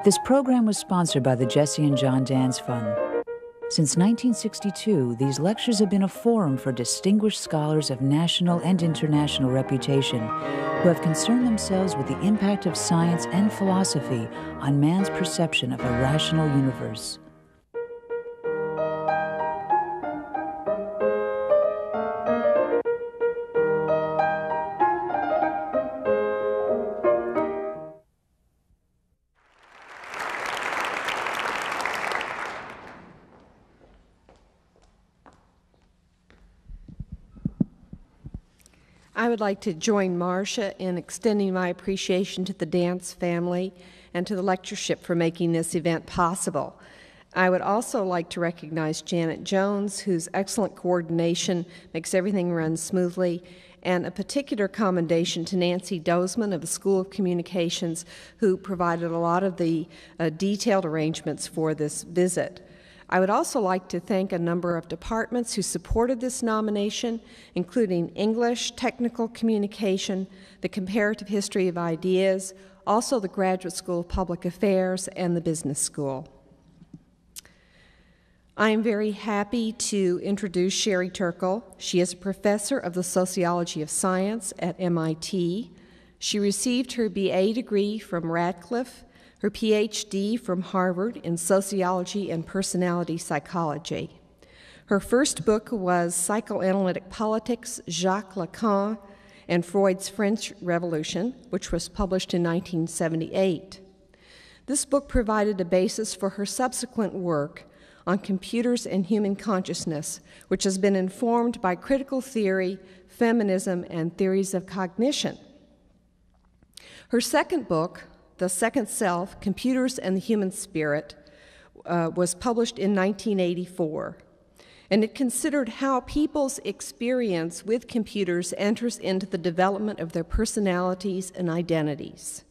This program was sponsored by the Jesse and John Dance Fund. Since 1962, these lectures have been a forum for distinguished scholars of national and international reputation who have concerned themselves with the impact of science and philosophy on man's perception of a rational universe. I would like to join Marcia in extending my appreciation to the Dance family and to the lectureship for making this event possible. I would also like to recognize Janet Jones, whose excellent coordination makes everything run smoothly, and a particular commendation to Nancy Dozman of the School of Communications, who provided a lot of the detailed arrangements for this visit. I would also like to thank a number of departments who supported this nomination, including English, Technical Communication, the Comparative History of Ideas, also the Graduate School of Public Affairs, and the Business School. I am very happy to introduce Sherry Turkle. She is a professor of the Sociology of Science at MIT. She received her BA degree from Radcliffe, her PhD from Harvard in Sociology and Personality Psychology. Her first book was Psychoanalytic Politics, Jacques Lacan, and Freud's French Revolution, which was published in 1978. This book provided a basis for her subsequent work on computers and human consciousness, which has been informed by critical theory, feminism, and theories of cognition. Her second book, The Second Self, Computers and the Human Spirit, was published in 1984, and it considered how people's experience with computers enters into the development of their personalities and identities,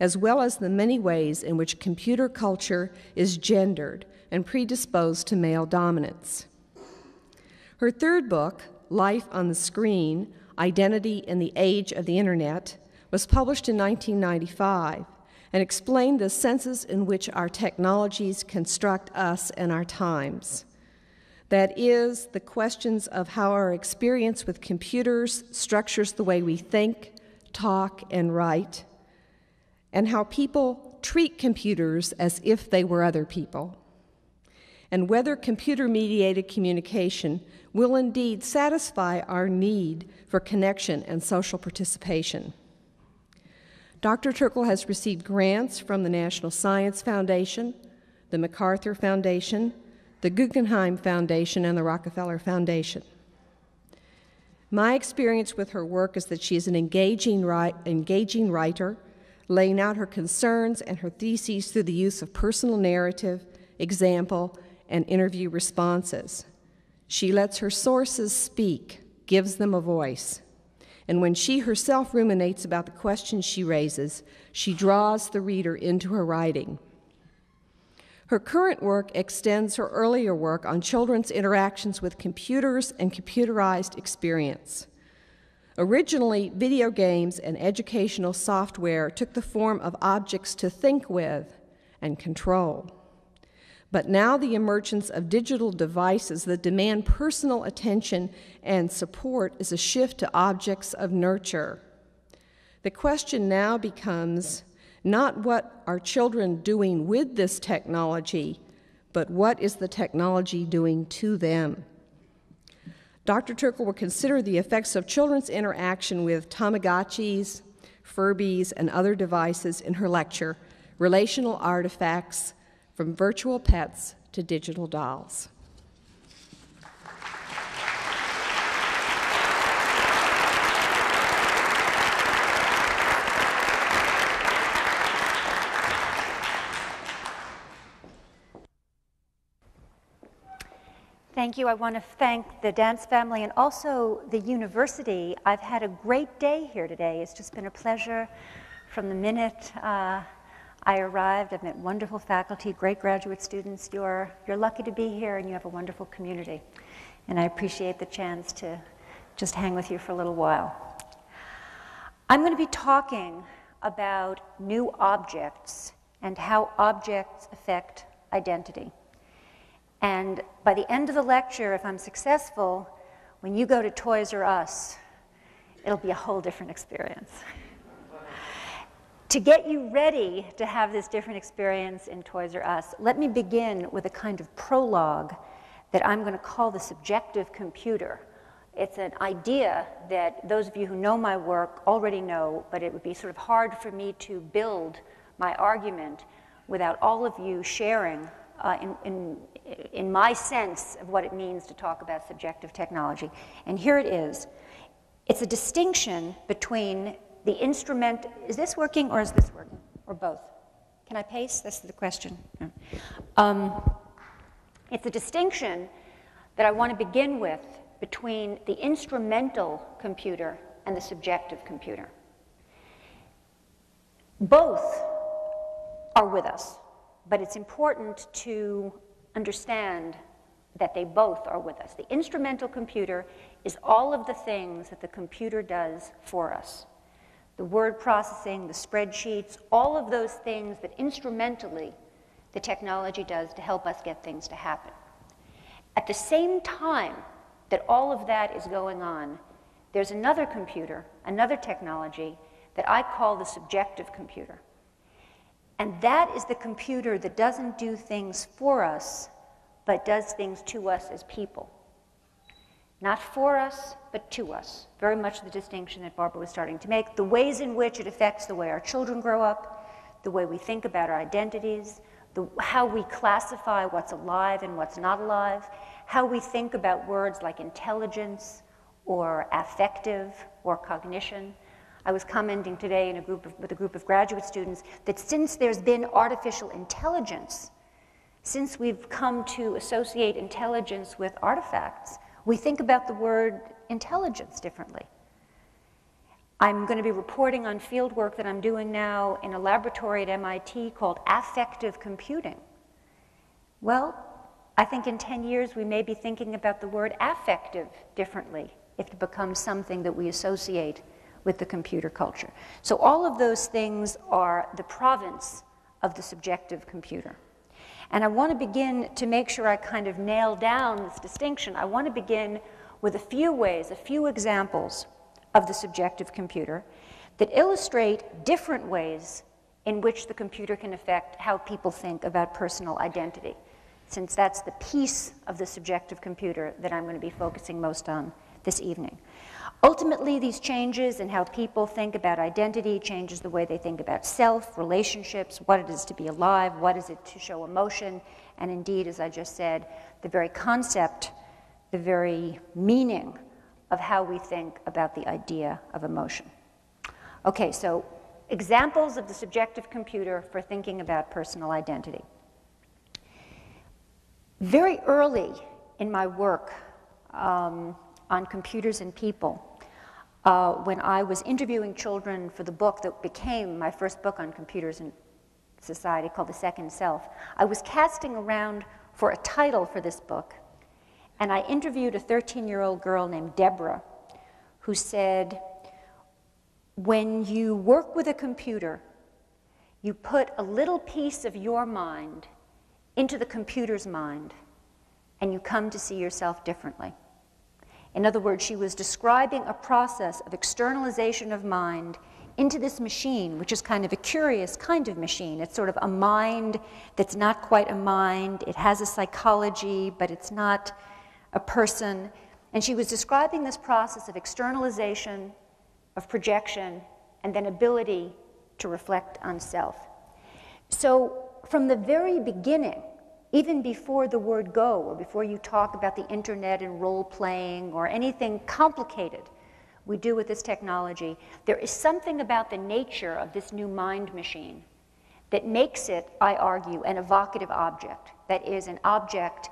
as well as the many ways in which computer culture is gendered and predisposed to male dominance. Her third book, Life on the Screen, Identity in the Age of the Internet, was published in 1995, and explained the senses in which our technologies construct us and our times. That is, the questions of how our experience with computers structures the way we think, talk, and write, and how people treat computers as if they were other people, and whether computer-mediated communication will indeed satisfy our need for connection and social participation. Dr. Turkle has received grants from the National Science Foundation, the MacArthur Foundation, the Guggenheim Foundation, and the Rockefeller Foundation. My experience with her work is that she is an engaging writer, laying out her concerns and her theses through the use of personal narrative, example, and interview responses. She lets her sources speak, gives them a voice. And when she herself ruminates about the questions she raises, she draws the reader into her writing. Her current work extends her earlier work on children's interactions with computers and computerized experience. Originally, video games and educational software took the form of objects to think with and control. But now the emergence of digital devices that demand personal attention and support is a shift to objects of nurture. The question now becomes not what are children doing with this technology, but what is the technology doing to them? Dr. Turkle will consider the effects of children's interaction with Tamagotchis, Furbies, and other devices in her lecture, Relational Artifacts, From Virtual Pets to Digital Dolls. Thank you. I want to thank the dance family and also the university. I've had a great day here today. It's just been a pleasure from the minute I arrived. I've met wonderful faculty, great graduate students. You're lucky to be here, and you have a wonderful community. And I appreciate the chance to just hang with you for a little while. I'm going to be talking about new objects and how objects affect identity. And by the end of the lecture, if I'm successful, when you go to Toys R Us, it'll be a whole different experience. To get you ready to have this different experience in Toys R Us, let me begin with a kind of prologue that I'm going to call the subjective computer. It's an idea that those of you who know my work already know, but it would be sort of hard for me to build my argument without all of you sharing in my sense of what it means to talk about subjective technology. And here it is. It's a distinction between the instrument. Is this working or is this working? Or both? Can I pace? That's the question. It's a distinction that I want to begin with between the instrumental computer and the subjective computer. Both are with us, but it's important to understand that they both are with us. The instrumental computer is all of the things that the computer does for us. The word processing, the spreadsheets, all of those things that instrumentally the technology does to help us get things to happen. At the same time that all of that is going on, there's another computer, another technology that I call the subjective computer. And that is the computer that doesn't do things for us, but does things to us as people. Not for us, but to us. Very much the distinction that Barbara was starting to make. The ways in which it affects the way our children grow up, the way we think about our identities, how we classify what's alive and what's not alive, how we think about words like intelligence or affective or cognition. I was commenting today with a group of graduate students that since there's been artificial intelligence, since we've come to associate intelligence with artifacts, we think about the word intelligence differently. I'm going to be reporting on field work that I'm doing now in a laboratory at MIT called affective computing. Well, I think in 10 years we may be thinking about the word affective differently if it becomes something that we associate with the computer culture. So all of those things are the province of the subjective computer. And I want to begin to make sure I kind of nail down this distinction. I want to begin with a few ways, a few examples of the subjective computer that illustrate different ways in which the computer can affect how people think about personal identity, since that's the piece of the subjective computer that I'm going to be focusing most on this evening. Ultimately, these changes in how people think about identity changes the way they think about self, relationships, what it is to be alive, what is it to show emotion, and indeed, as I just said, the very concept, the very meaning of how we think about the idea of emotion. Okay, so examples of the subjective computer for thinking about personal identity. Very early in my work on computers and people, when I was interviewing children for the book that became my first book on computers and society called The Second Self, I was casting around for a title for this book, and I interviewed a 13-year-old girl named Deborah who said, when you work with a computer, you put a little piece of your mind into the computer's mind, and you come to see yourself differently. In other words, she was describing a process of externalization of mind into this machine, which is kind of a curious kind of machine. It's sort of a mind that's not quite a mind. It has a psychology, but it's not a person. And she was describing this process of externalization, of projection, and then ability to reflect on self. So from the very beginning, even before the word go, or before you talk about the internet and role-playing or anything complicated we do with this technology, there is something about the nature of this new mind machine that makes it, I argue, an evocative object. That is, an object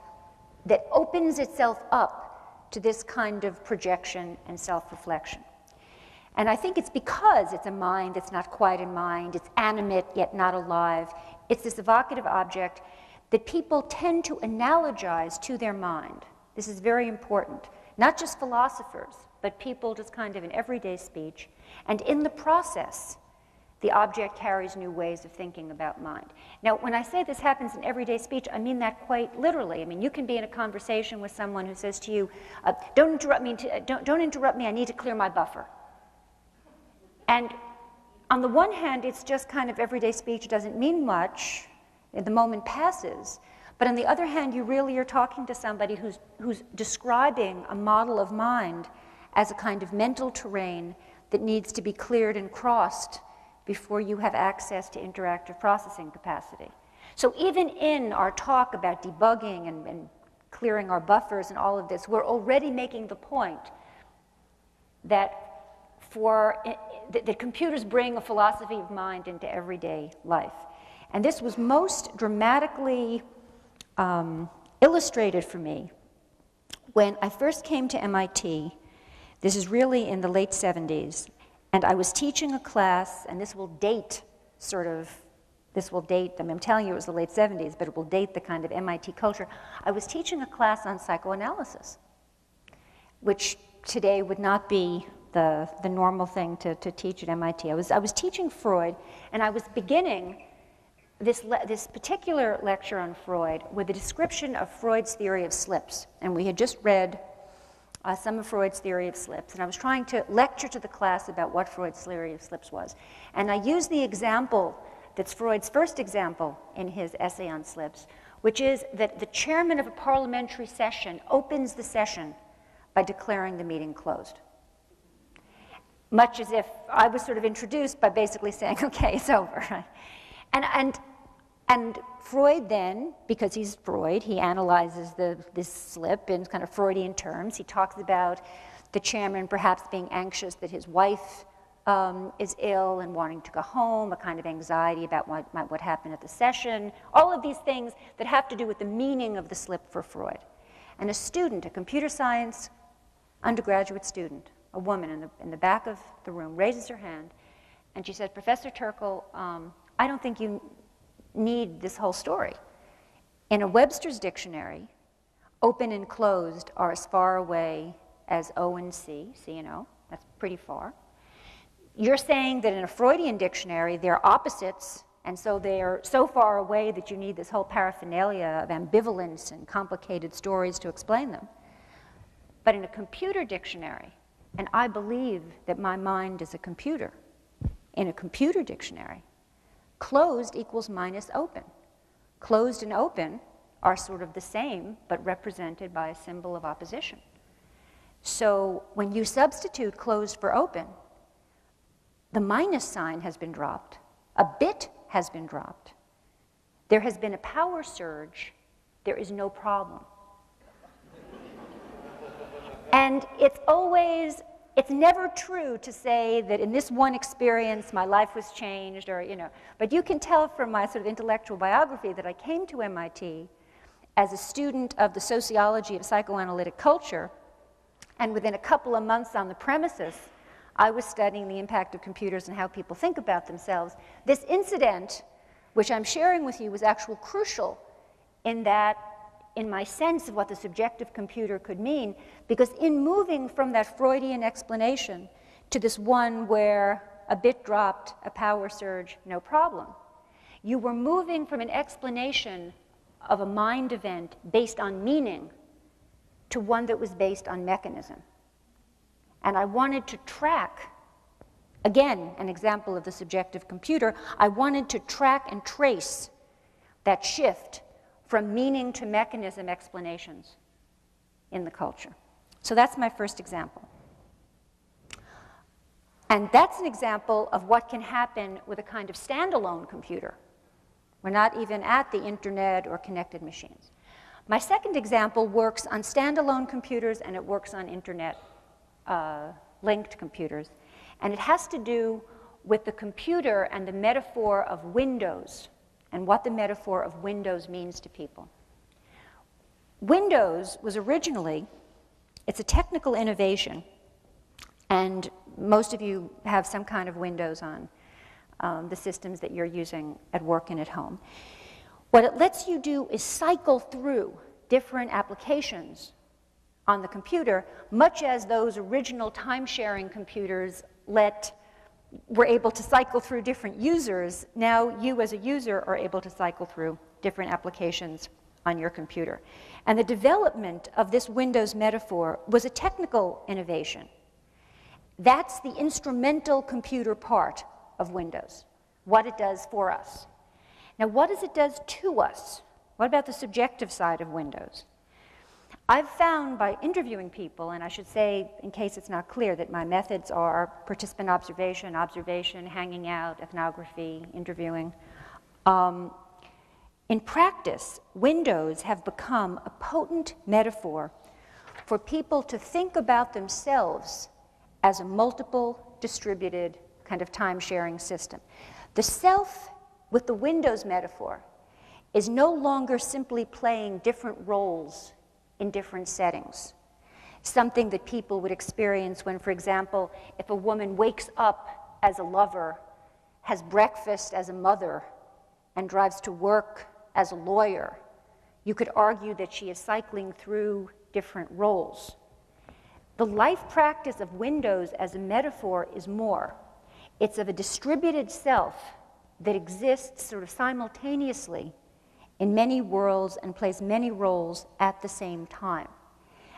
that opens itself up to this kind of projection and self-reflection. And I think it's because it's a mind that's not quite a mind, it's animate yet not alive, it's this evocative object that people tend to analogize to their mind. This is very important. Not just philosophers, but people just kind of in everyday speech. And in the process, the object carries new ways of thinking about mind. Now, when I say this happens in everyday speech, I mean that quite literally. I mean, you can be in a conversation with someone who says to you, don't interrupt me, don't interrupt me, I need to clear my buffer. And on the one hand, it's just kind of everyday speech, it doesn't mean much, the moment passes. But on the other hand, you really are talking to somebody who's describing a model of mind as a kind of mental terrain that needs to be cleared and crossed before you have access to interactive processing capacity. So even in our talk about debugging and clearing our buffers and all of this, we're already making the point that that computers bring a philosophy of mind into everyday life. And this was most dramatically illustrated for me when I first came to MIT. This is really in the late 70s. And I was teaching a class, and this will date I mean, I'm telling you it was the late 70s, but it will date the kind of MIT culture. I was teaching a class on psychoanalysis, which today would not be the normal thing to teach at MIT. I was teaching Freud, and I was beginning this particular lecture on Freud with a description of Freud's theory of slips. And we had just read some of Freud's theory of slips, and I was trying to lecture to the class about what Freud's theory of slips was. And I used the example that's Freud's first example in his essay on slips, which is that the chairman of a parliamentary session opens the session by declaring the meeting closed. Much as if I was sort of introduced by basically saying, okay, it's over. Right? And Freud then, because he's Freud, he analyzes this slip in kind of Freudian terms. He talks about the chairman perhaps being anxious that his wife is ill and wanting to go home, a kind of anxiety about what happened at the session, all of these things that have to do with the meaning of the slip for Freud. And a student, a computer science undergraduate student, a woman in the back of the room, raises her hand, and she says, Professor Turkle, I don't think you need this whole story. In a Webster's dictionary, open and closed are as far away as O and C, C and O, that's pretty far. You're saying that in a Freudian dictionary, they're opposites, and so they're so far away that you need this whole paraphernalia of ambivalence and complicated stories to explain them. But in a computer dictionary, and I believe that my mind is a computer, in a computer dictionary, closed equals minus open. Closed and open are sort of the same, but represented by a symbol of opposition. So when you substitute closed for open, the minus sign has been dropped. A bit has been dropped. There has been a power surge. There is no problem. And it's never true to say that in this one experience my life was changed, or, but you can tell from my sort of intellectual biography that I came to MIT as a student of the sociology of psychoanalytic culture, and within a couple of months on the premises, I was studying the impact of computers and how people think about themselves. This incident, which I'm sharing with you, was actually crucial in my sense of what the subjective computer could mean, because in moving from that Freudian explanation to this one where a bit dropped, a power surge, no problem, you were moving from an explanation of a mind event based on meaning to one that was based on mechanism. And I wanted to track, again, an example of the subjective computer, I wanted to track and trace that shift from meaning to mechanism explanations in the culture. So that's my first example. And that's an example of what can happen with a kind of standalone computer. We're not even at the internet or connected machines. My second example works on standalone computers, and it works on internet linked computers. And it has to do with the computer and the metaphor of Windows, and what the metaphor of Windows means to people. Windows was originally, it's a technical innovation, and most of you have some kind of Windows on the systems that you're using at work and at home. What it lets you do is cycle through different applications on the computer, much as those original time-sharing computers let were able to cycle through different users, now you as a user are able to cycle through different applications on your computer. And the development of this Windows metaphor was a technical innovation. That's the instrumental computer part of Windows, what it does for us. Now, what does it do to us? What about the subjective side of Windows? I've found by interviewing people, and I should say, in case it's not clear, that my methods are participant observation, hanging out, ethnography, interviewing. In practice, Windows have become a potent metaphor for people to think about themselves as a multiple distributed kind of time-sharing system. The self with the Windows metaphor is no longer simply playing different roles in different settings, something that people would experience when, for example, if a woman wakes up as a lover, has breakfast as a mother, and drives to work as a lawyer. You could argue that she is cycling through different roles. The life practice of Windows as a metaphor is more. It's of a distributed self that exists sort of simultaneously in many worlds and plays many roles at the same time.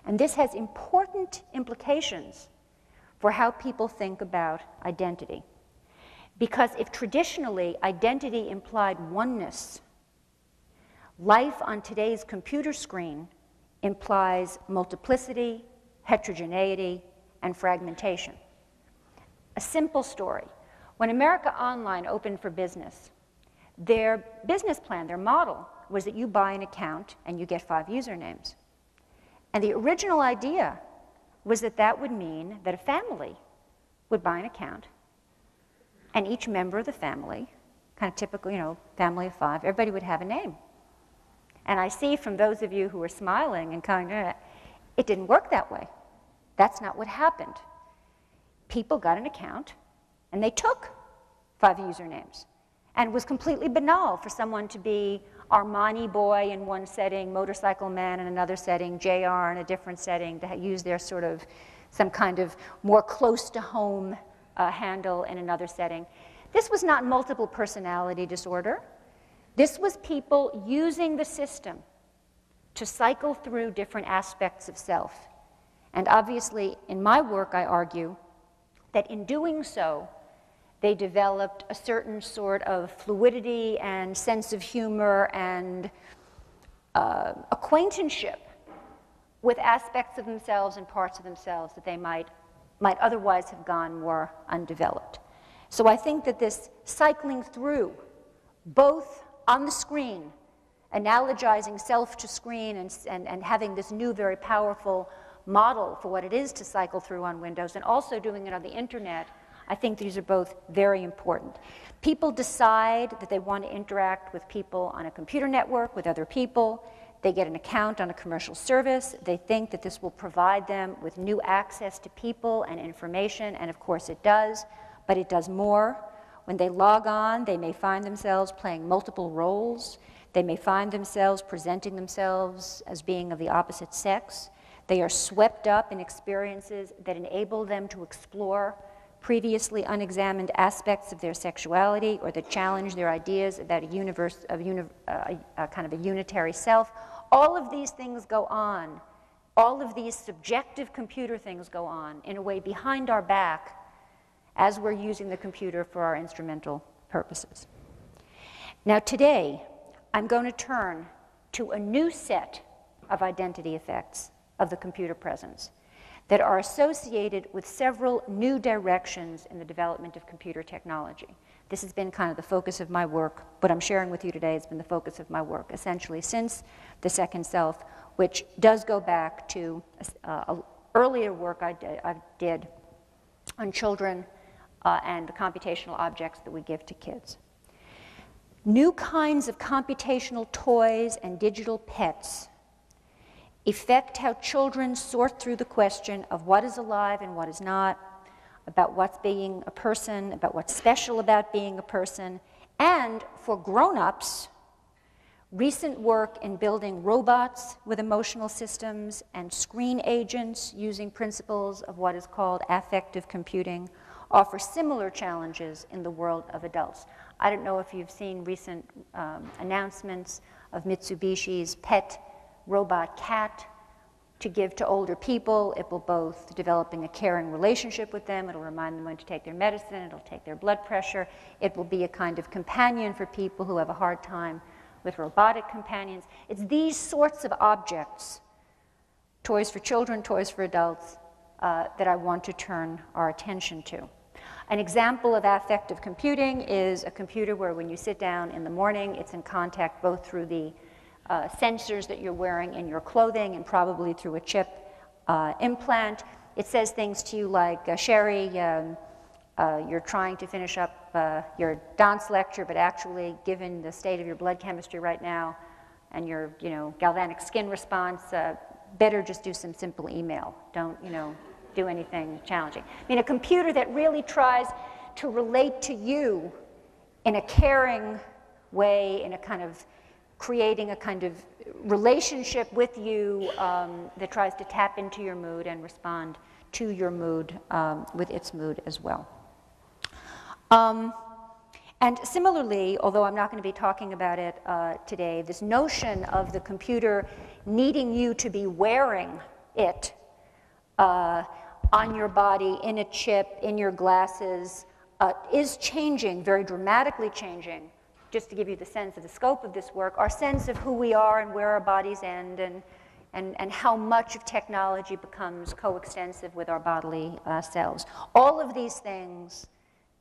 And this has important implications for how people think about identity. Because if traditionally identity implied oneness, life on today's computer screen implies multiplicity, heterogeneity, and fragmentation. A simple story. When America Online opened for business, their business plan, their model, was that you buy an account and you get 5 usernames. And the original idea was that that would mean that a family would buy an account, and each member of the family, kind of typical, family of 5, everybody would have a name. And I see from those of you who are smiling and kind of, it didn't work that way. That's not what happened. People got an account, and they took 5 usernames. And it was completely banal for someone to be Armani boy in one setting, motorcycle man in another setting, JR in a different setting, to use their sort of some kind of more close to home handle in another setting. This was not multiple personality disorder. This was people using the system to cycle through different aspects of self. And obviously, in my work, I argue that in doing so, they developed a certain sort of fluidity and sense of humor and acquaintanceship with aspects of themselves and parts of themselves that they might otherwise have gone more undeveloped. So I think that this cycling through, both on the screen, analogizing self to screen and having this new, very powerful model for what it is to cycle through on Windows, and also doing it on the internet, I think these are both very important. People decide that they want to interact with people on a computer network, with other people. They get an account on a commercial service. They think that this will provide them with new access to people and information, and of course it does, but it does more. When they log on, they may find themselves playing multiple roles. They may find themselves presenting themselves as being of the opposite sex. They are swept up in experiences that enable them to explore previously unexamined aspects of their sexuality, or that challenge their ideas about a kind of a unitary self. All of these things go on. All of these subjective computer things go on in a way behind our back as we're using the computer for our instrumental purposes. Now today, I'm going to turn to a new set of identity effects of the computer presence that are associated with several new directions in the development of computer technology. This has been kind of the focus of my work. What I'm sharing with you today has been the focus of my work, essentially since the second self, which does go back to earlier work I did on children and the computational objects that we give to kids. New kinds of computational toys and digital pets affect how children sort through the question of what is alive and what is not, about what's being a person, about what's special about being a person, and for grown-ups, recent work in building robots with emotional systems and screen agents using principles of what is called affective computing offer similar challenges in the world of adults. I don't know if you've seen recent announcements of Mitsubishi's pet robot cat to give to older people. It will both developing a caring relationship with them, it'll remind them when to take their medicine, it'll take their blood pressure, it will be a kind of companion for people who have a hard time with robotic companions. It's these sorts of objects, toys for children, toys for adults, that I want to turn our attention to. An example of affective computing is a computer where when you sit down in the morning, it's in contact both through the sensors that you're wearing in your clothing and probably through a chip implant. It says things to you like, Sherry, you're trying to finish up your dance lecture, but actually, given the state of your blood chemistry right now and your galvanic skin response, better just do some simple email. Don't do anything challenging. I mean, a computer that really tries to relate to you in a caring way, in a kind of creating a kind of relationship with you that tries to tap into your mood and respond to your mood with its mood as well. And similarly, although I'm not going to be talking about it today, this notion of the computer needing you to be wearing it on your body, in a chip, in your glasses, is changing, very dramatically changing. Just to give you the sense of the scope of this work, our sense of who we are and where our bodies end, and how much of technology becomes coextensive with our bodily selves. All of these things,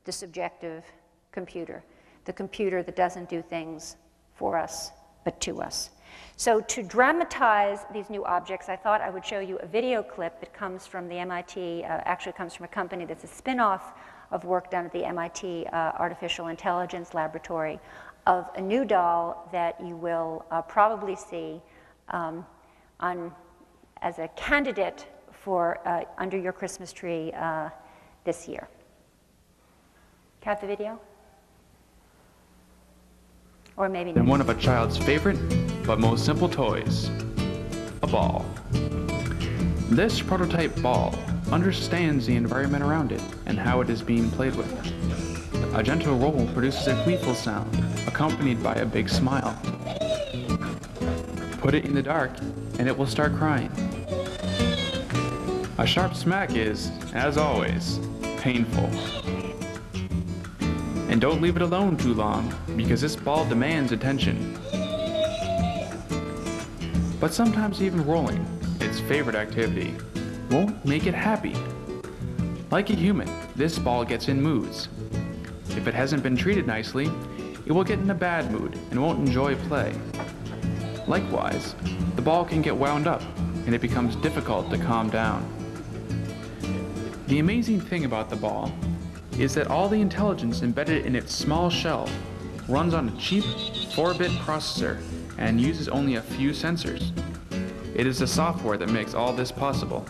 the subjective computer, the computer that doesn't do things for us, but to us. So to dramatize these new objects, I thought I would show you a video clip that comes from the MIT, actually comes from a company that's a spin-off of work done at the MIT Artificial Intelligence Laboratory, of a new doll that you will probably see as a candidate for under your Christmas tree this year. Have the video? Or maybe And one of a child's favorite but most simple toys, a ball. This prototype ball understands the environment around it and how it is being played with. A gentle roll produces a gleeful sound, accompanied by a big smile. Put it in the dark, and it will start crying. A sharp smack is, as always, painful. And don't leave it alone too long, because this ball demands attention. But sometimes even rolling, its favorite activity, won't make it happy. Like a human, this ball gets in moods. If it hasn't been treated nicely, it will get in a bad mood and won't enjoy play. Likewise, the ball can get wound up and it becomes difficult to calm down. The amazing thing about the ball is that all the intelligence embedded in its small shell runs on a cheap 4-bit processor and uses only a few sensors. It is the software that makes all this possible.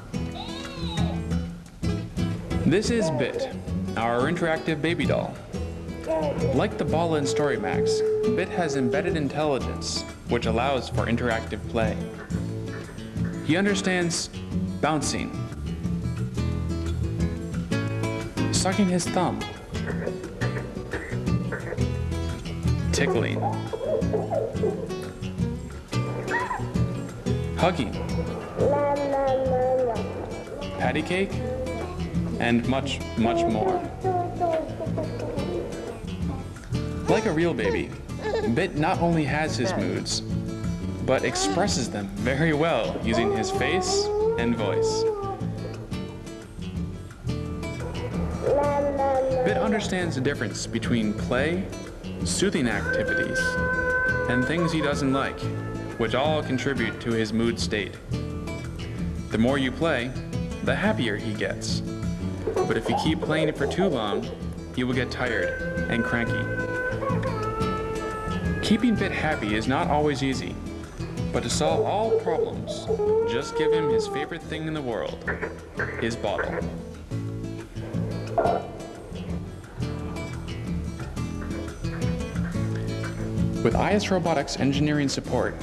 This is Bit, our interactive baby doll. Like the ball in StoryMax, Bit has embedded intelligence, which allows for interactive play. He understands bouncing, sucking his thumb, tickling, hugging, patty cake, and much, much more. Like a real baby, Bit not only has his moods, but expresses them very well using his face and voice. Bit understands the difference between play, soothing activities, and things he doesn't like, which all contribute to his mood state. The more you play, the happier he gets. But if you keep playing it for too long, he will get tired and cranky. Keeping Bit happy is not always easy, but to solve all problems, just give him his favorite thing in the world, his bottle. With IS Robotics engineering support,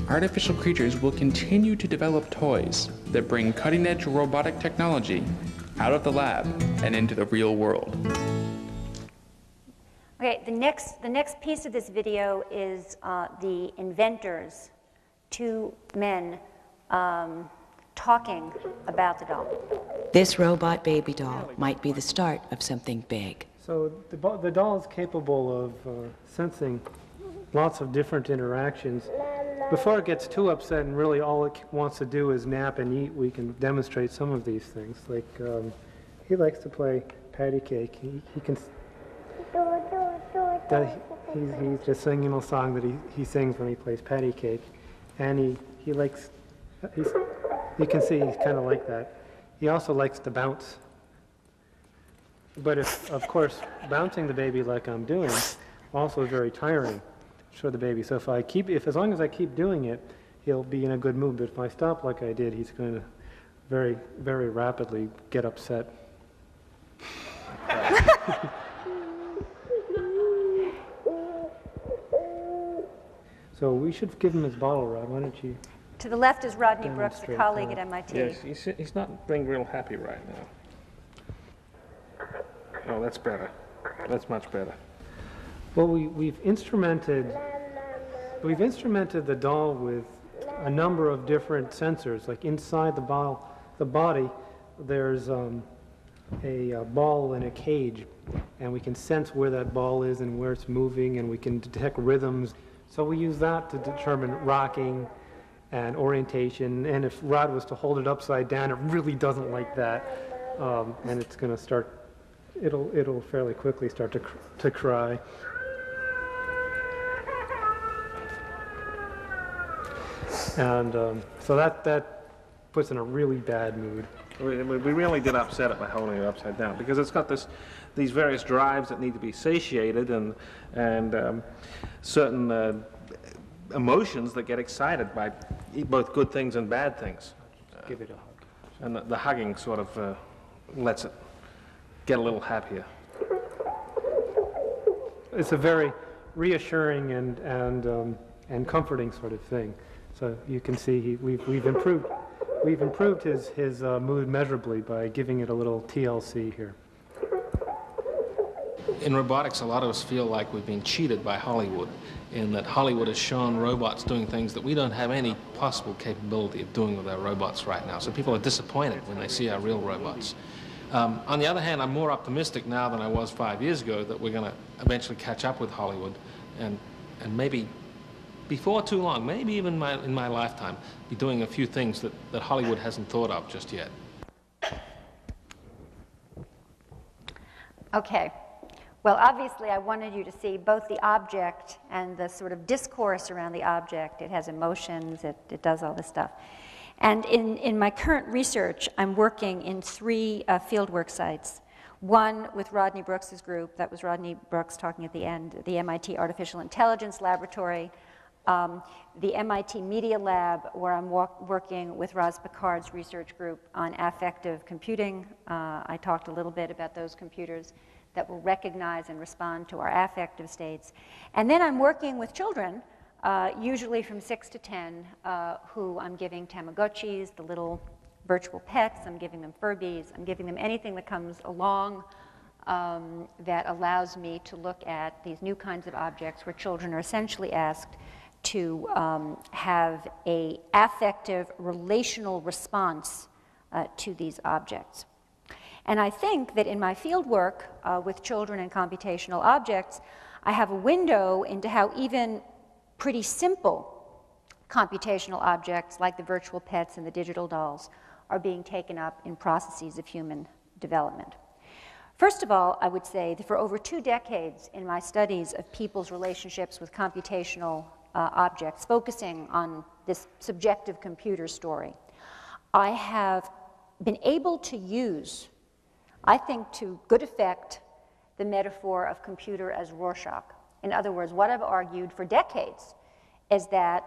artificial creatures will continue to develop toys that bring cutting-edge robotic technology out of the lab and into the real world. Okay, the next piece of this video is the inventors, two men talking about the doll. This robot baby doll might be the start of something big. So the doll is capable of sensing lots of different interactions. Before it gets too upset and really all it wants to do is nap and eat, we can demonstrate some of these things. Like he likes to play patty cake. He can. He's just singing a song that he sings when he plays patty cake, and he likes. You can see he's kind of like that. He also likes to bounce. But of course, bouncing the baby like I'm doing also is very tiring for the baby. So as long as I keep doing it, he'll be in a good mood. But if I stop like I did, he's going to very, very rapidly get upset. So we should give him his bottle, Rod. Why don't you? To the left is Rodney Brooks, a colleague at MIT. Yes, he's not being real happy right now. Oh, that's better. That's much better. Well, we've instrumented the doll with a number of different sensors. Like inside the body, there's a ball in a cage, and we can sense where that ball is and where it's moving, and we can detect rhythms. So we use that to determine rocking and orientation. And if Rod was to hold it upside down, it really doesn't like that, and it's going to start. It'll fairly quickly start to cry. And so that puts in a really bad mood. We really did upset it by holding it upside down, because it's got these various drives that need to be satiated, and certain emotions that get excited by both good things and bad things. Give it a hug. And the hugging sort of lets it get a little happier. It's a very reassuring and comforting sort of thing. So you can see we've improved his mood measurably by giving it a little TLC here. In robotics, a lot of us feel like we've been cheated by Hollywood, in that Hollywood has shown robots doing things that we don't have any possible capability of doing with our robots right now. So people are disappointed when they see our real robots. On the other hand, I'm more optimistic now than I was 5 years ago that we're going to eventually catch up with Hollywood, and maybe before too long, maybe even in my lifetime, be doing a few things that Hollywood hasn't thought of just yet. Okay. Well, obviously, I wanted you to see both the object and the sort of discourse around the object. It has emotions, it does all this stuff. And in my current research, I'm working in 3 fieldwork sites. One with Rodney Brooks's group, that was Rodney Brooks talking at the end, the MIT Artificial Intelligence Laboratory, the MIT Media Lab, where I'm working with Roz Picard's research group on affective computing. I talked a little bit about those computers that will recognize and respond to our affective states. And then I'm working with children, usually from 6 to 10, who I'm giving Tamagotchis, the little virtual pets. I'm giving them Furbies. I'm giving them anything that comes along that allows me to look at these new kinds of objects where children are essentially asked to have an affective, relational response to these objects. And I think that in my field work with children and computational objects, I have a window into how even pretty simple computational objects like the virtual pets and the digital dolls are being taken up in processes of human development. First of all, I would say that for over 2 decades in my studies of people's relationships with computational objects, focusing on this subjective computer story, I have been able to use, I think to good effect, the metaphor of computer as Rorschach. In other words, what I've argued for decades is that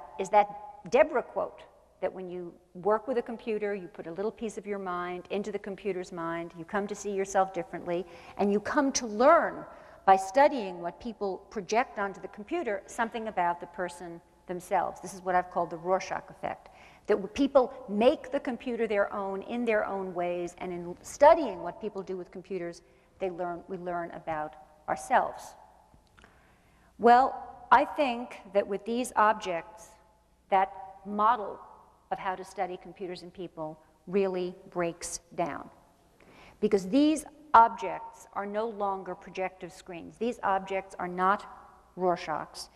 Deborah quote, that when you work with a computer, you put a little piece of your mind into the computer's mind, you come to see yourself differently, and you come to learn by studying what people project onto the computer something about the person themselves. This is what I've called the Rorschach effect. That people make the computer their own in their own ways, and in studying what people do with computers, we learn about ourselves. Well, I think that with these objects, that model of how to study computers and people really breaks down. Because these objects are no longer projective screens. These objects are not Rorschachs.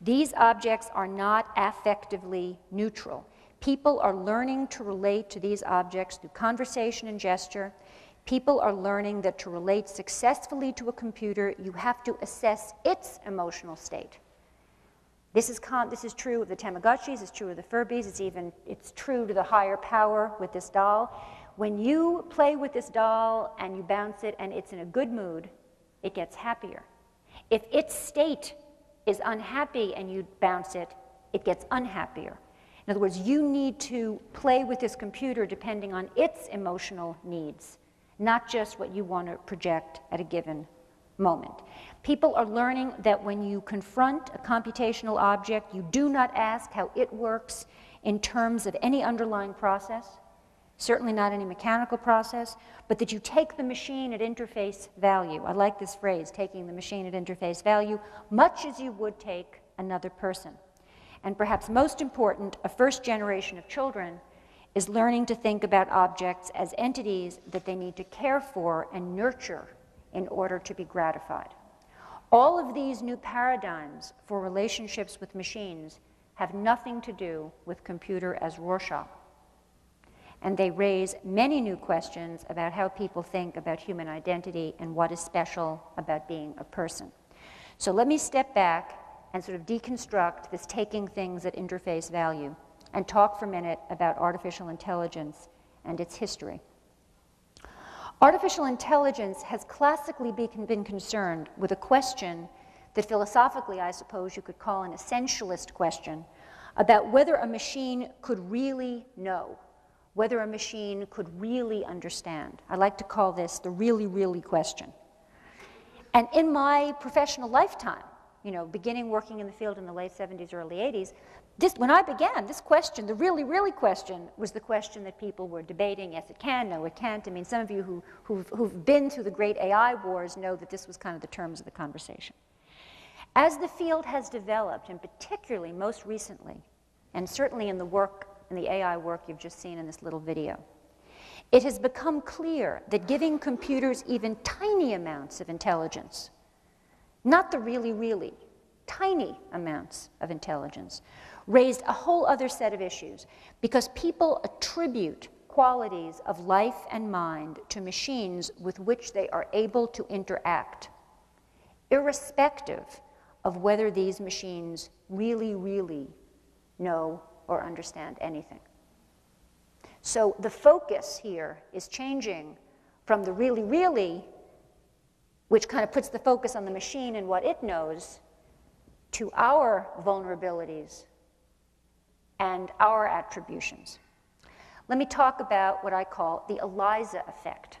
These objects are not affectively neutral. People are learning to relate to these objects through conversation and gesture. People are learning that to relate successfully to a computer, you have to assess its emotional state. This is true of the Tamagotchis, it's true of the Furbies, it's true to the higher power with this doll. When you play with this doll and you bounce it and it's in a good mood, it gets happier. If its state is unhappy and you bounce it, it gets unhappier. In other words, you need to play with this computer depending on its emotional needs, not just what you want to project at a given moment. People are learning that when you confront a computational object, you do not ask how it works in terms of any underlying process, certainly not any mechanical process, but that you take the machine at interface value. I like this phrase, taking the machine at interface value, much as you would take another person. And perhaps most important, a first generation of children is learning to think about objects as entities that they need to care for and nurture in order to be gratified. All of these new paradigms for relationships with machines have nothing to do with computer as Rorschach. And they raise many new questions about how people think about human identity and what is special about being a person. So let me step back and sort of deconstruct this taking things at interface value and talk for a minute about artificial intelligence and its history. Artificial intelligence has classically been concerned with a question that philosophically I suppose you could call an essentialist question about whether a machine could really know, whether a machine could really understand. I like to call this the really, really question. And in my professional lifetime, beginning working in the field in the late 70s, early 80s, when I began, this question, the really, really question, was the question that people were debating. Yes, it can. No, it can't. I mean, some of you who've been through the great AI wars know that this was kind of the terms of the conversation. As the field has developed, and particularly most recently, and certainly in the AI work you've just seen in this little video, it has become clear that giving computers even tiny amounts of intelligence, not the really, really tiny amounts of intelligence, raised a whole other set of issues because people attribute qualities of life and mind to machines with which they are able to interact, irrespective of whether these machines really, really know or understand anything. So the focus here is changing from the really, really, which kind of puts the focus on the machine and what it knows, to our vulnerabilities and our attributions. Let me talk about what I call the ELIZA effect,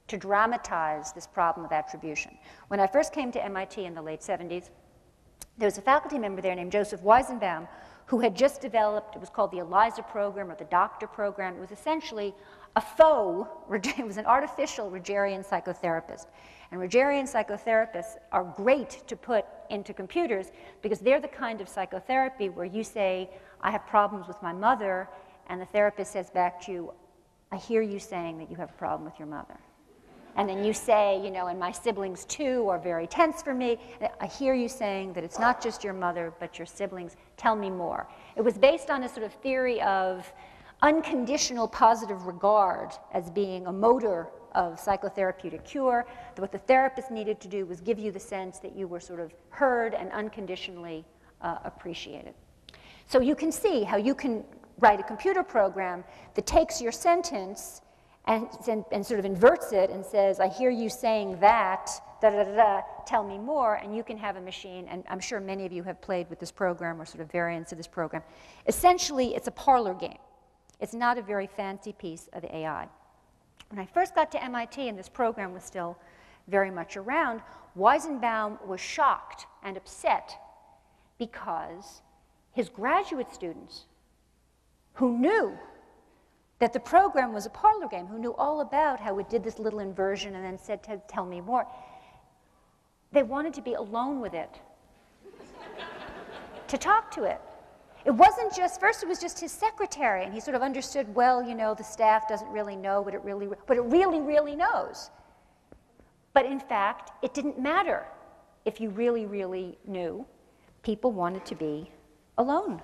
to dramatize this problem of attribution. When I first came to MIT in the late 70s, there was a faculty member there named Joseph Weizenbaum who had just developed, it was called the ELIZA program or the doctor program. It was essentially a faux, it was an artificial Rogerian psychotherapist. And Rogerian psychotherapists are great to put into computers because they're the kind of psychotherapy where you say, I have problems with my mother, and the therapist says back to you, I hear you saying that you have a problem with your mother. And then you say, and my siblings too are very tense for me. I hear you saying that it's not just your mother, but your siblings. Tell me more. It was based on a sort of theory of unconditional positive regard as being a motor of psychotherapeutic cure. That what the therapist needed to do was give you the sense that you were sort of heard and unconditionally appreciated. So you can see how you can write a computer program that takes your sentence and sort of inverts it and says, I hear you saying that, tell me more, and you can have a machine, and I'm sure many of you have played with this program or sort of variants of this program. Essentially, it's a parlor game. It's not a very fancy piece of AI. When I first got to MIT and this program was still very much around, Weizenbaum was shocked and upset because his graduate students who knew that the program was a parlor game, who knew all about how it did this little inversion and then said, tell me more. They wanted to be alone with it, to talk to it. It wasn't just, first it was just his secretary, and he sort of understood, well, you know, the staff doesn't really know what it really, but it really, really knows. But in fact, it didn't matter if you really, really knew. People wanted to be alone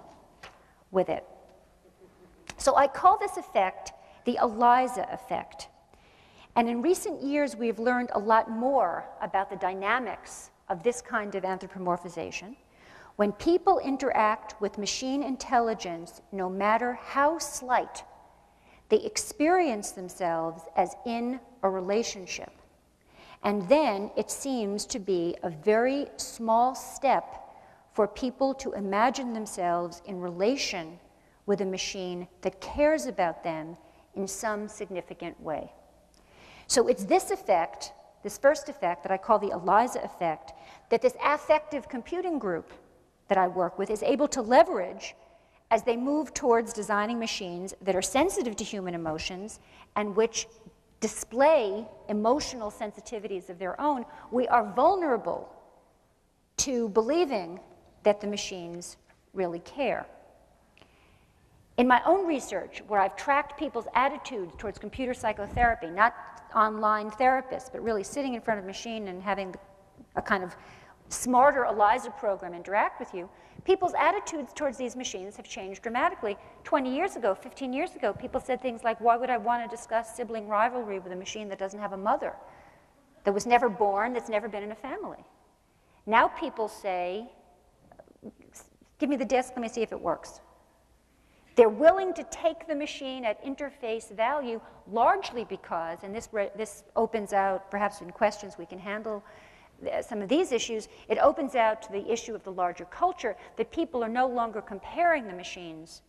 with it. So I call this effect the Eliza effect. And in recent years, we've learned a lot more about the dynamics of this kind of anthropomorphization. When people interact with machine intelligence, no matter how slight, they experience themselves as in a relationship. And then it seems to be a very small step for people to imagine themselves in relation with a machine that cares about them in some significant way. So it's this effect, this first effect that I call the Eliza effect, that this affective computing group that I work with is able to leverage as they move towards designing machines that are sensitive to human emotions and which display emotional sensitivities of their own. We are vulnerable to believing that the machines really care. In my own research, where I've tracked people's attitudes towards computer psychotherapy, not online therapists, but really sitting in front of a machine and having a kind of smarter Eliza program interact with you, people's attitudes towards these machines have changed dramatically. 20 years ago, 15 years ago, people said things like, why would I want to discuss sibling rivalry with a machine that doesn't have a mother, that was never born, that's never been in a family? Now people say, give me the disk, let me see if it works. They're willing to take the machine at interface value, largely because, and this opens out, perhaps in questions we can handle some of these issues, it opens out to the issue of the larger culture, that people are no longer comparing the machines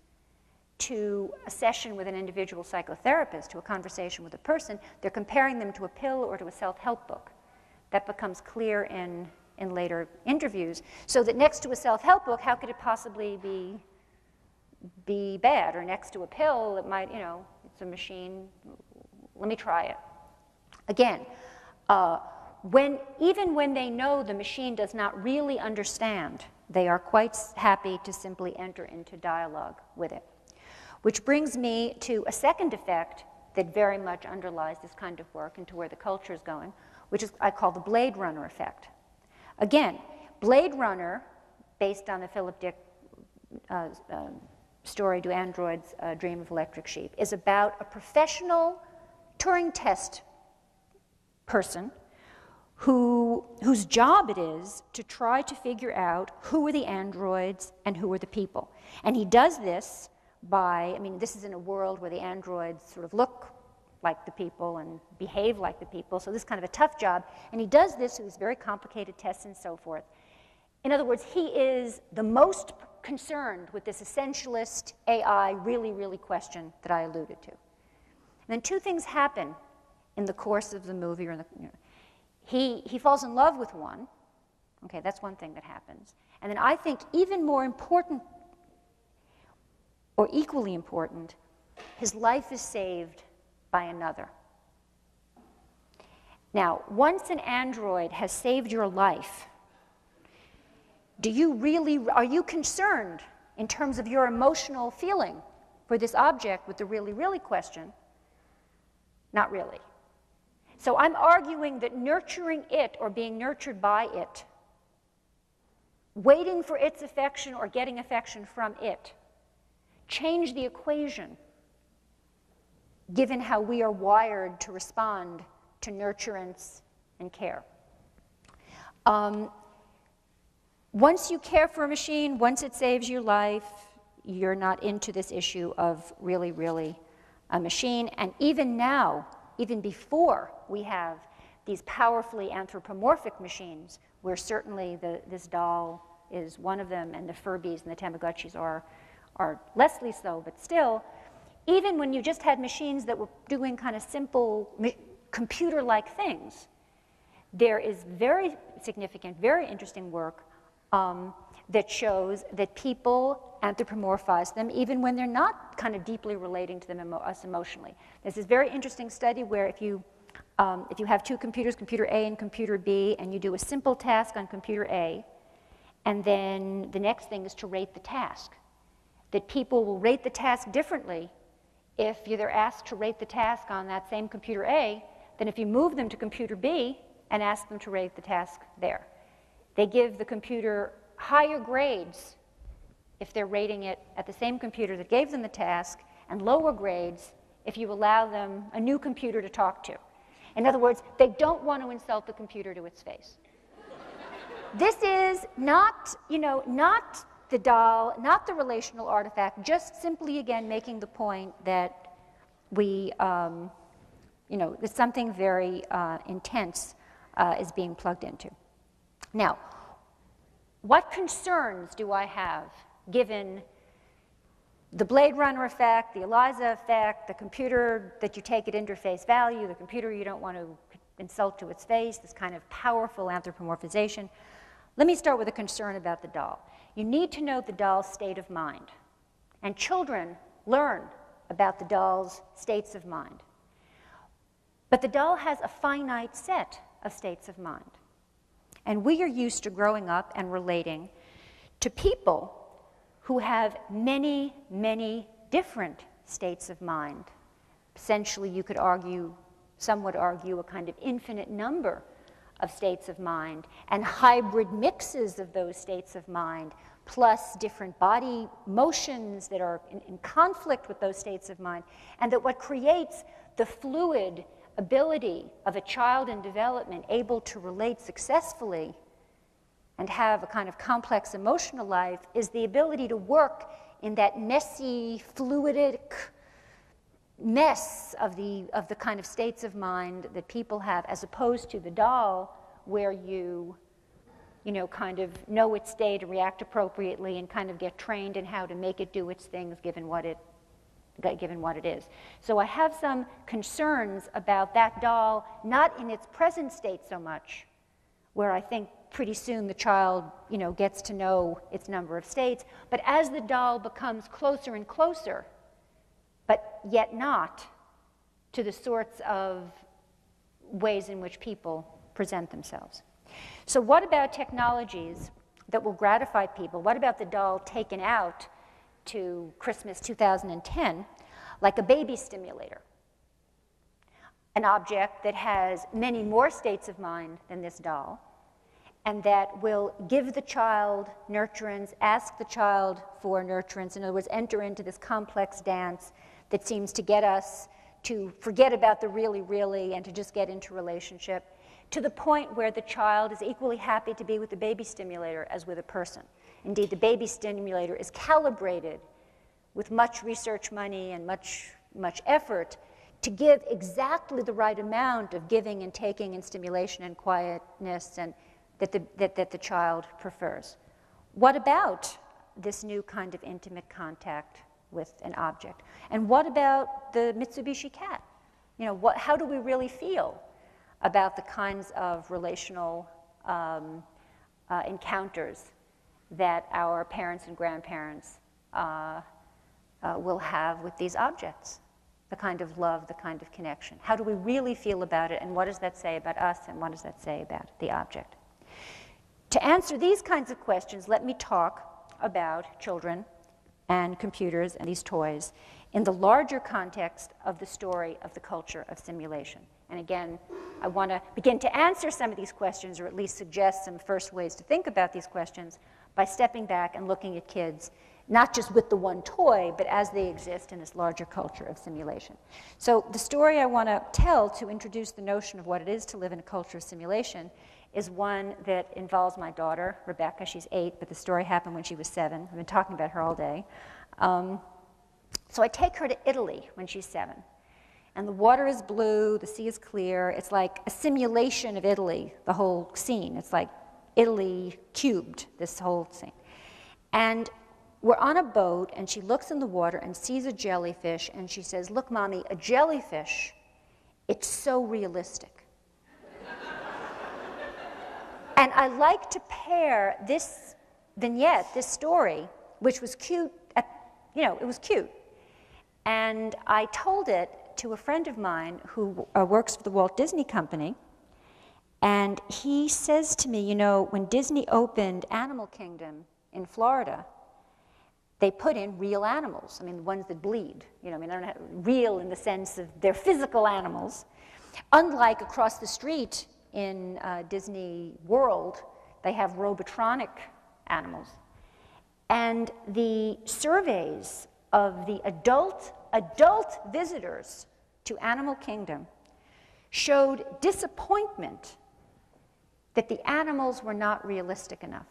to a session with an individual psychotherapist, to a conversation with a person. They're comparing them to a pill or to a self-help book. That becomes clear in later interviews. So that next to a self-help book, how could it possibly be bad? Or next to a pill, it might, you know, it's a machine, let me try it. Again, even when they know the machine does not really understand, they are quite happy to simply enter into dialogue with it. Which brings me to a second effect that very much underlies this kind of work and to where the culture is going, which is I call the Blade Runner effect. Again, Blade Runner, based on the Philip Dick story, Do Androids Dream of Electric Sheep, is about a professional Turing test person whose job it is to try to figure out who are the androids and who are the people. And he does this by, I mean, this is in a world where the androids sort of look like the people and behave like the people, so this is kind of a tough job. And he does this through these very complicated tests and so forth. In other words, he is the most concerned with this essentialist AI really, really question that I alluded to. And then two things happen in the course of the movie, or in the, you know, he falls in love with one. Okay, that's one thing that happens. And then I think even more important, or equally important, his life is saved by another. Now, once an android has saved your life, are you concerned in terms of your emotional feeling for this object with the really, really question? Not really. So I'm arguing that nurturing it or being nurtured by it, waiting for its affection or getting affection from it, change the equation, given how we are wired to respond to nurturance and care. Once you care for a machine, once it saves your life, you're not into this issue of really, really a machine. And even now, even before we have these powerfully anthropomorphic machines, where certainly this doll is one of them, and the Furbies and the Tamagotchis are lessly so, but still, even when you just had machines that were doing kind of simple computer-like things, there is very significant, very interesting work that shows that people anthropomorphize them even when they're not kind of deeply relating to them us emotionally. There's this very interesting study where if you have two computers, computer A and computer B, and you do a simple task on computer A, and then the next thing is to rate the task, that people will rate the task differently if they're asked to rate the task on that same computer A than if you move them to computer B and ask them to rate the task there. They give the computer higher grades if they're rating it at the same computer that gave them the task, and lower grades if you allow them a new computer to talk to. In other words, they don't want to insult the computer to its face. This is not, not the doll, not the relational artifact, just simply, again, making the point that we, there's something very intense is being plugged into. Now, what concerns do I have given the Blade Runner effect, the ELIZA effect, the computer that you take at interface value, the computer you don't want to insult to its face, this kind of powerful anthropomorphization? Let me start with a concern about the doll. You need to know the doll's state of mind. And children learn about the doll's states of mind. But the doll has a finite set of states of mind. And we are used to growing up and relating to people who have many, many different states of mind. Essentially, you could argue, some would argue, a kind of infinite number of states of mind, and hybrid mixes of those states of mind, plus different body motions that are in conflict with those states of mind, and that what creates the fluid ability of a child in development able to relate successfully and have a kind of complex emotional life is the ability to work in that messy, fluidic mess of the kind of states of mind that people have, as opposed to the doll, where you kind of know its state and react appropriately and kind of get trained in how to make it do its things given what it is. So I have some concerns about that doll, not in its present state so much, where I think pretty soon the child, gets to know its number of states, but as the doll becomes closer and closer, but yet not to the sorts of ways in which people present themselves. So what about technologies that will gratify people? What about the doll taken out to Christmas 2010, like a baby stimulator? An object that has many more states of mind than this doll, and that will give the child nurturance, ask the child for nurturance, in other words, enter into this complex dance that seems to get us to forget about the really, really, and to just get into relationship, to the point where the child is equally happy to be with the baby stimulator as with a person. Indeed, the baby stimulator is calibrated with much research money and much effort to give exactly the right amount of giving and taking and stimulation and quietness and that the child prefers. What about this new kind of intimate contact with an object? And what about the Mitsubishi cat? How do we really feel about the kinds of relational encounters that our parents and grandparents will have with these objects? The kind of love, the kind of connection. How do we really feel about it, and what does that say about us, and what does that say about the object? To answer these kinds of questions, let me talk about children and computers and these toys in the larger context of the story of the culture of simulation. And again, I want to begin to answer some of these questions, or at least suggest some first ways to think about these questions, by stepping back and looking at kids, not just with the one toy, but as they exist in this larger culture of simulation. So the story I want to tell to introduce the notion of what it is to live in a culture of simulation is one that involves my daughter, Rebecca. She's 8, but the story happened when she was 7. I've been talking about her all day. So I take her to Italy when she's 7. And the water is blue, the sea is clear. It's like a simulation of Italy, the whole scene. It's like Italy cubed, this whole scene. And we're on a boat, and she looks in the water and sees a jellyfish, and she says, "Look, Mommy, a jellyfish, it's so realistic." And I like to pair this vignette, this story, which was cute, it was cute. And I told it to a friend of mine who works for the Walt Disney Company, and he says to me, when Disney opened Animal Kingdom in Florida, they put in real animals. I mean, the ones that bleed. I don't know, real in the sense of they're physical animals. Unlike across the street in Disney World, they have robotronic animals. And the surveys of the adult visitors to Animal Kingdom showed disappointment that the animals were not realistic enough.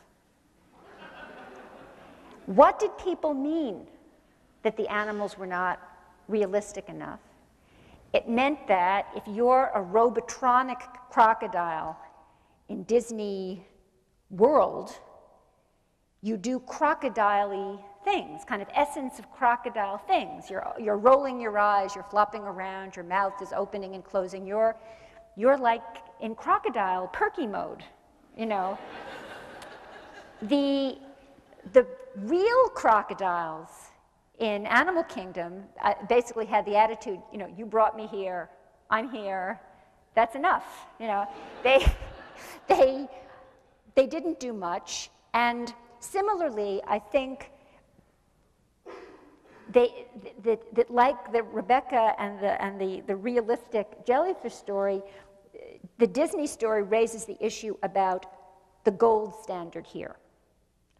What did people mean that the animals were not realistic enough? It meant that if you're a robotronic crocodile in Disney World, you do crocodile-y things, kind of essence of crocodile things. You're rolling your eyes, you're flopping around, your mouth is opening and closing. You're like in crocodile perky mode, The real crocodiles in Animal Kingdom basically had the attitude, you brought me here, I'm here, that's enough. They didn't do much, and similarly, I think that like the Rebecca and the realistic jellyfish story, the Disney story raises the issue about the gold standard here.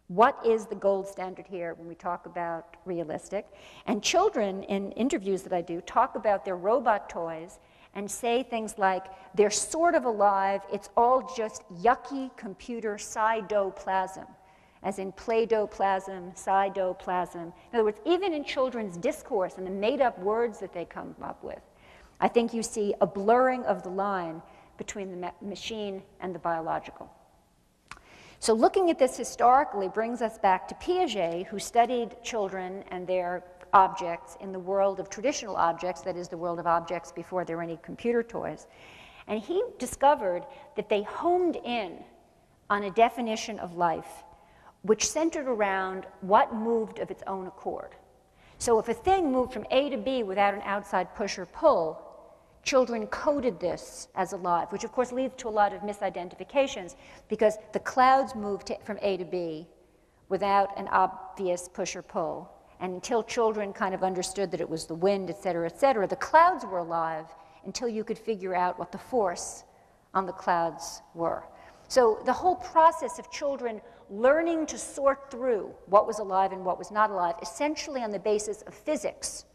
What is the gold standard here when we talk about realistic? And children, in interviews that I do, talk about their robot toys and say things like, they're sort of alive, it's all just yucky computer cytoplasm, as in Play-Doh-plasm, cytoplasm. In other words, even in children's discourse and the made-up words that they come up with, I think you see a blurring of the line between the machine and the biological. So looking at this historically brings us back to Piaget, who studied children and their objects in the world of traditional objects, that is the world of objects before there were any computer toys. And he discovered that they homed in on a definition of life which centered around what moved of its own accord. So if a thing moved from A to B without an outside push or pull, children coded this as alive, which of course leads to a lot of misidentifications because the clouds moved from A to B without an obvious push or pull. And until children kind of understood that it was the wind, et cetera, the clouds were alive until you could figure out what the force on the clouds were. So the whole process of children learning to sort through what was alive and what was not alive, essentially on the basis of physics,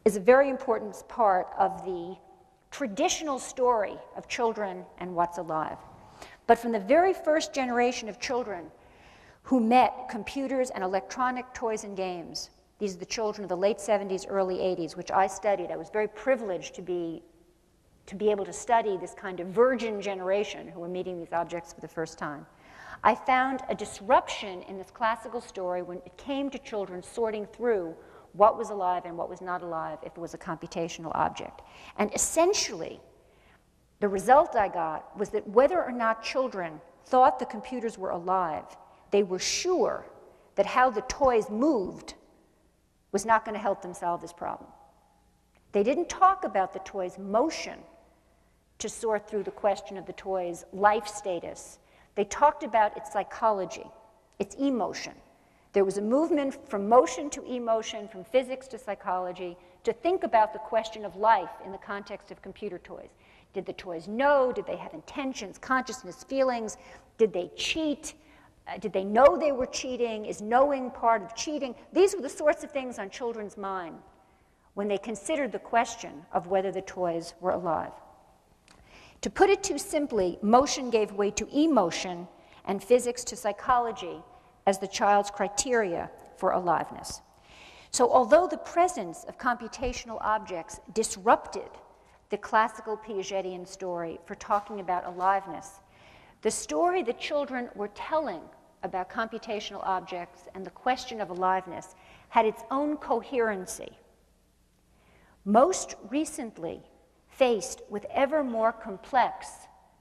is a very important part of the traditional story of children and what's alive. But from the very first generation of children who met computers and electronic toys and games, these are the children of the late 70s, early 80s, which I studied. I was very privileged to be able to study this kind of virgin generation who were meeting these objects for the first time. I found a disruption in this classical story when it came to children sorting through what was alive and what was not alive if it was a computational object. And essentially, the result I got was that whether or not children thought the computers were alive, they were sure that how the toys moved was not going to help them solve this problem. They didn't talk about the toy's motion to sort through the question of the toy's life status. They talked about its psychology, its emotion. There was a movement from motion to emotion, from physics to psychology, to think about the question of life in the context of computer toys. Did the toys know? Did they have intentions, consciousness, feelings? Did they cheat? Did they know they were cheating? Is knowing part of cheating? These were the sorts of things on children's mind when they considered the question of whether the toys were alive. To put it too simply, motion gave way to emotion and physics to psychology as the child's criteria for aliveness. So although the presence of computational objects disrupted the classical Piagetian story for talking about aliveness, the story that children were telling about computational objects and the question of aliveness had its own coherency. Most recently, faced with ever more complex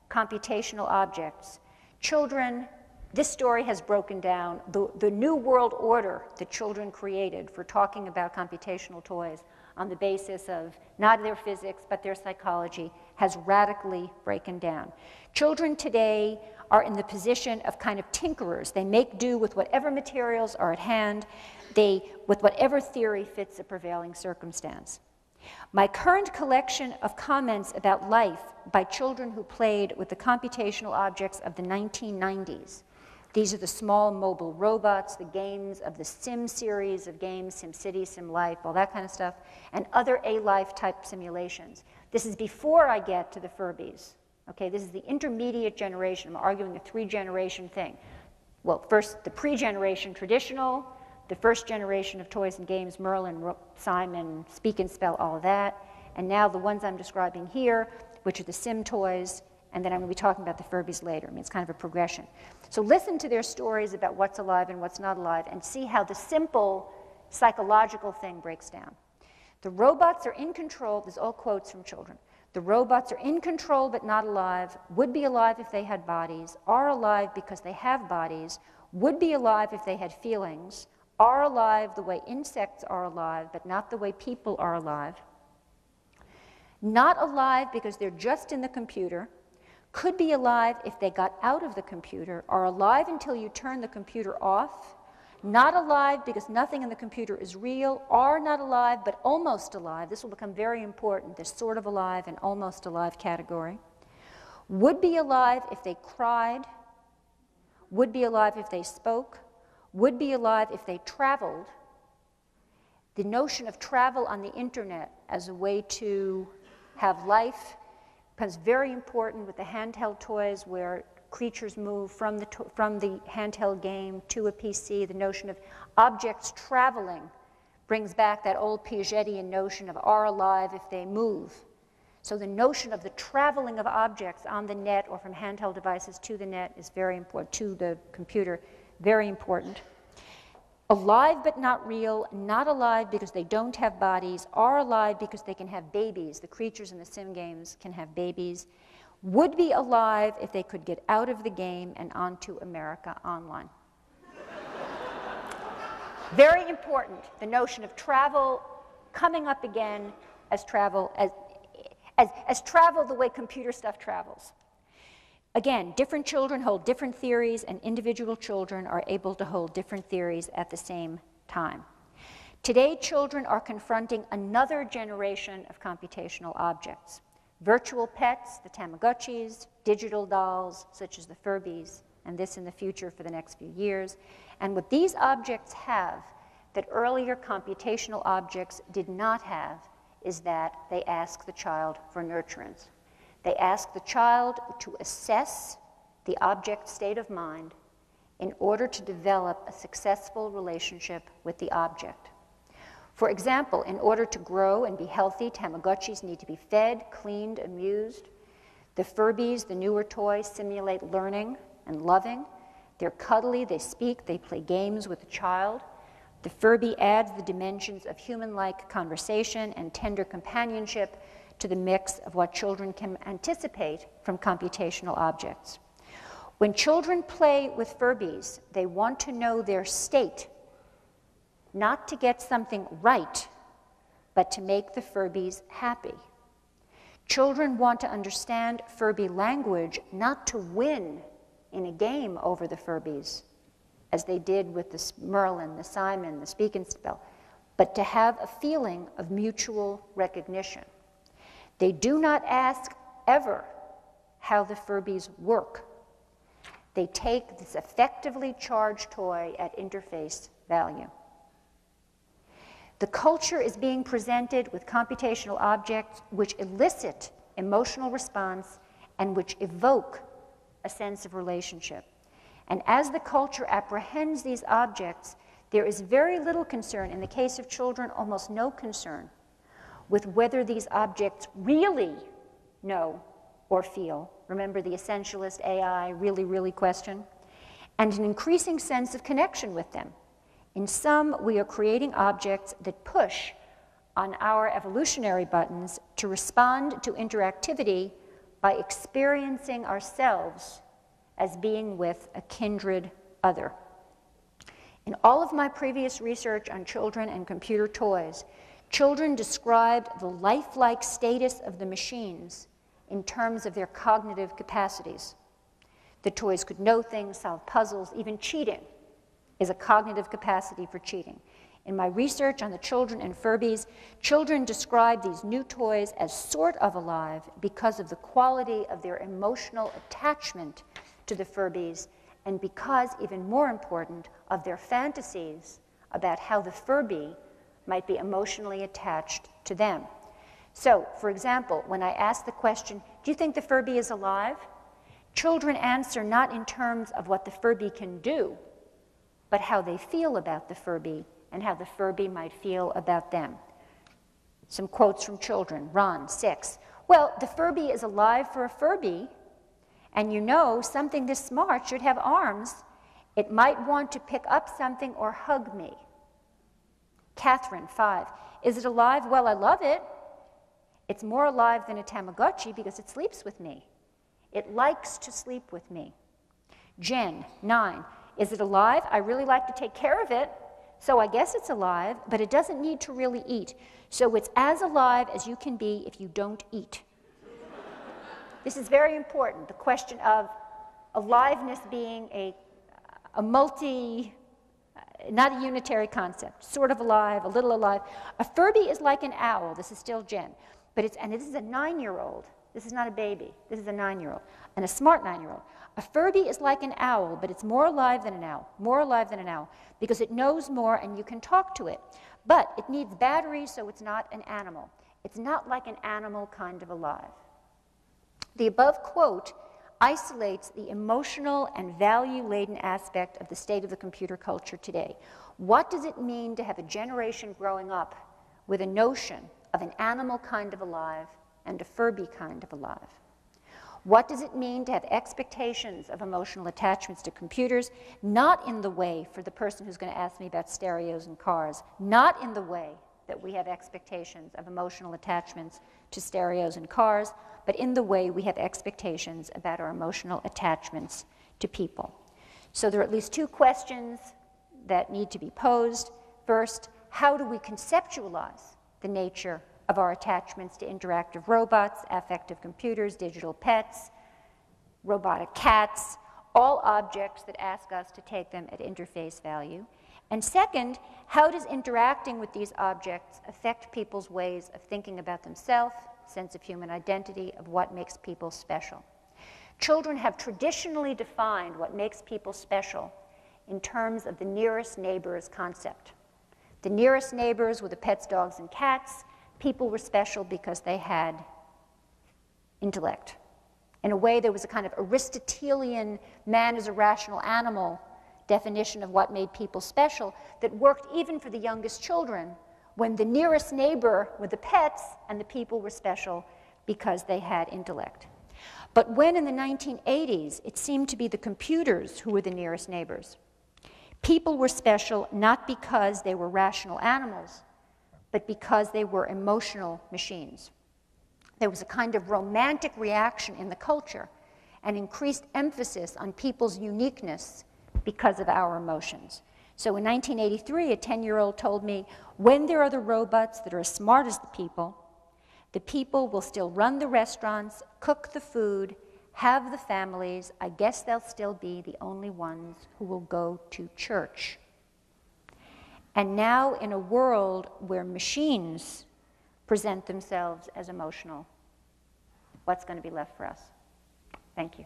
computational objects, children This story has broken down the new world order that children created for talking about computational toys on the basis of not their physics but their psychology has radically broken down. Children today are in the position of kind of tinkerers. They make do with whatever materials are at hand, with whatever theory fits the prevailing circumstance. My current collection of comments about life by children who played with the computational objects of the 1990s. These are the small mobile robots, the games of the Sim series of games, SimCity, SimLife, all that kind of stuff, and other A-Life type simulations. This is before I get to the Furbies. Okay, this is the intermediate generation. I'm arguing a three-generation thing. Well, first, the pre-generation traditional, the first generation of toys and games, Merlin, Simon, Speak and Spell, all of that, and now the ones I'm describing here, which are the Sim toys, and then I'm going to be talking about the Furbies later. I mean, it's kind of a progression. So listen to their stories about what's alive and what's not alive and see how the simple psychological thing breaks down. The robots are in control. These are all quotes from children. The robots are in control but not alive, would be alive if they had bodies, are alive because they have bodies, would be alive if they had feelings, are alive the way insects are alive but not the way people are alive, not alive because they're just in the computer, could be alive if they got out of the computer, are alive until you turn the computer off, not alive because nothing in the computer is real, are not alive but almost alive. This will become very important, this sort of alive and almost alive category. Would be alive if they cried, would be alive if they spoke, would be alive if they traveled. The notion of travel on the internet as a way to have life becomes very important with the handheld toys where creatures move from the handheld game to a PC. The notion of objects traveling brings back that old Piagetian notion of are alive if they move. So the notion of the traveling of objects on the net or from handheld devices to the net is very important, to the computer, very important. Alive but not real, not alive because they don't have bodies, are alive because they can have babies. The creatures in the sim games can have babies. Would be alive if they could get out of the game and onto America Online. Very important, the notion of travel coming up again as travel, as travel the way computer stuff travels. Again, different children hold different theories, and individual children are able to hold different theories at the same time. Today, children are confronting another generation of computational objects. Virtual pets, the Tamagotchis, digital dolls, such as the Furbies, and this in the future for the next few years. And what these objects have that earlier computational objects did not have is that they ask the child for nurturance. They ask the child to assess the object's state of mind in order to develop a successful relationship with the object. For example, in order to grow and be healthy, Tamagotchis need to be fed, cleaned, amused. The Furbies, the newer toys, simulate learning and loving. They're cuddly, they speak, they play games with the child. The Furby adds the dimensions of human-like conversation and tender companionship to the mix of what children can anticipate from computational objects. When children play with Furbies, they want to know their state, not to get something right, but to make the Furbies happy. Children want to understand Furby language, not to win in a game over the Furbies, as they did with the Merlin, the Simon, the Speak and Spell, but to have a feeling of mutual recognition. They do not ask ever how the Furbies work. They take this effectively charged toy at interface value. The culture is being presented with computational objects which elicit emotional response and which evoke a sense of relationship. And as the culture apprehends these objects, there is very little concern, in the case of children, almost no concern, with whether these objects really know or feel. Remember the essentialist AI really question? And an increasing sense of connection with them. In sum, we are creating objects that push on our evolutionary buttons to respond to interactivity by experiencing ourselves as being with a kindred other. In all of my previous research on children and computer toys, children described the lifelike status of the machines in terms of their cognitive capacities. The toys could know things, solve puzzles, even cheating is a cognitive capacity for cheating. In my research on the children and Furbies, children describe these new toys as sort of alive because of the quality of their emotional attachment to the Furbies, and because, even more important, of their fantasies about how the Furby might be emotionally attached to them. So, for example, when I ask the question, do you think the Furby is alive? Children answer not in terms of what the Furby can do, but how they feel about the Furby and how the Furby might feel about them. Some quotes from children. Ron, 6. Well, the Furby is alive for a Furby, and you know something this smart should have arms. It might want to pick up something or hug me. Catherine, 5. Is it alive? Well, I love it. It's more alive than a Tamagotchi because it sleeps with me. It likes to sleep with me. Jen, 9. Is it alive? I really like to take care of it, so I guess it's alive, but it doesn't need to really eat. So it's as alive as you can be if you don't eat. This is very important, the question of aliveness being a not a unitary concept, sort of alive, a little alive. A Furby is like an owl. This is still Jen. And this is a 9-year-old. This is not a baby. This is a 9-year-old, and a smart 9-year-old. A Furby is like an owl, but it's more alive than an owl, more alive than an owl, because it knows more and you can talk to it. But it needs batteries, so it's not an animal. It's not like an animal kind of alive. The above quote isolates the emotional and value-laden aspect of the state of the computer culture today. What does it mean to have a generation growing up with a notion of an animal kind of alive and a Furby kind of alive? What does it mean to have expectations of emotional attachments to computers, not in the way, for the person who's going to ask me about stereos and cars, not in the way that we have expectations of emotional attachments to stereos and cars, but in the way we have expectations about our emotional attachments to people. So there are at least two questions that need to be posed. First, how do we conceptualize the nature of our attachments to interactive robots, affective computers, digital pets, robotic cats, all objects that ask us to take them at interface value? And second, how does interacting with these objects affect people's ways of thinking about themselves, sense of human identity, of what makes people special? Children have traditionally defined what makes people special in terms of the nearest neighbors concept. The nearest neighbors were the pets, dogs, and cats. People were special because they had intellect. In a way, there was a kind of Aristotelian man is a rational animal definition of what made people special that worked even for the youngest children, when the nearest neighbor were the pets and the people were special because they had intellect. But when in the 1980s it seemed to be the computers who were the nearest neighbors, people were special not because they were rational animals, but because they were emotional machines. There was a kind of romantic reaction in the culture, an increased emphasis on people's uniqueness because of our emotions. So in 1983, a 10-year-old told me, when there are the robots that are as smart as the people will still run the restaurants, cook the food, have the families. I guess they'll still be the only ones who will go to church. And now, in a world where machines present themselves as emotional, what's going to be left for us? Thank you.